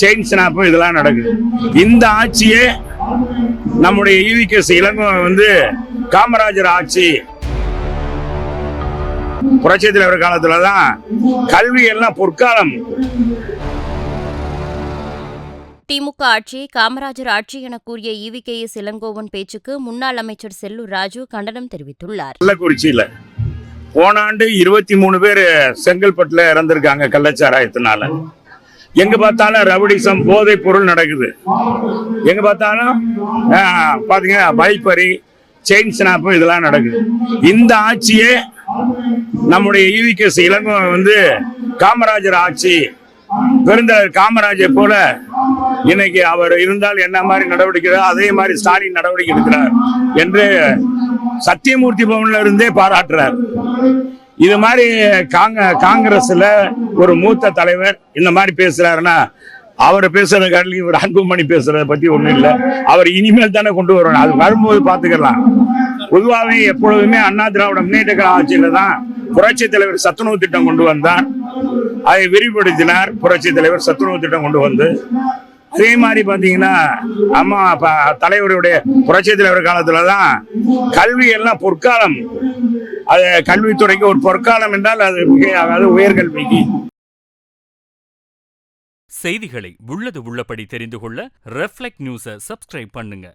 Chain snap இதெல்லாம் நடக்குது. இந்த ஆட்சியே நம்முடைய ஈவிகேஎஸ் இளங்கோவன் காமராஜர் ஆட்சி. புரட்சி தலைவர் காலத்துலதான் கல்வி எல்லாம் பொற்காலம். திமுக ஆட்சியை காமராஜர் ஆட்சி என கூறிய ஈவிகேஎஸ் இளங்கோவன் பேச்சுக்கு முன்னாள் அமைச்சர் செல்லூர் ராஜு கண்டனம் தெரிவித்துள்ளார். கள்ளக்குறிச்சியில போன ஆண்டு 23 பேர் செங்கல்பட்டுல இறந்திருக்காங்க கள்ளச்சாராயத்தினால. எங்க பார்த்தாலும் ரவுடிசம், போதை பொருள் நடக்குது. எங்க பார்த்தாலும் பாத்தீங்கன்னா வைப்பறி, செயின் ஸ்னாப்பு இதெல்லாம் நடக்குது. இந்த ஆட்சியே நம்முடைய ஈவிகேஎஸ் இளங்கோவன் காமராஜர் ஆட்சி. பெருந்தலைவர் காமராஜர் போல இன்னைக்கு அவர் இருந்தால் என்ன மாதிரி நடவடிக்கை அதே மாதிரி ஸ்டாலின் நடவடிக்கை எடுக்கிறார் என்று சத்தியமூர்த்தி பவன்ல இருந்தே பாராட்டுறார். இது மாதிரி காங்கிரஸ்ல ஒரு மூத்த தலைவர் இந்த மாதிரி பேசுறாருன்னா அவர் பேசுறத காட்டிலும் இவர் அன்புமணி பேசுறத பத்தி ஒண்ணும் இல்லை. அவர் இனிமேல் தானே கொண்டு வரணும். அது வரும்போது பாத்துக்கலாம். பொதுவாகவே எப்பொழுதுமே அண்ணா திராவிட முன்னேற்ற கழக ஆட்சியில தான் புரட்சி தலைவர் சத்துணவு திட்டம் கொண்டு வந்தார். அதை விரிவுபடுத்தினார். புரட்சி தலைவர் சத்துணவு திட்டம் கொண்டு வந்து அதே மாதிரி பாத்தீங்கன்னா அம்மா தலைவருடைய புரட்சி தலைவர் காலத்துலதான் கல்வி எல்லாம் பொற்காலம். அது கல்வித்துறைக்கு ஒரு பொற்காலம் என்றால் அது உயர்கல்விக்கு. செய்திகளை உள்ளது உள்ளபடி தெரிந்து கொள்ள ரெஃப்ளெக்ட் நியூஸை சப்ஸ்கிரைப் பண்ணுங்க.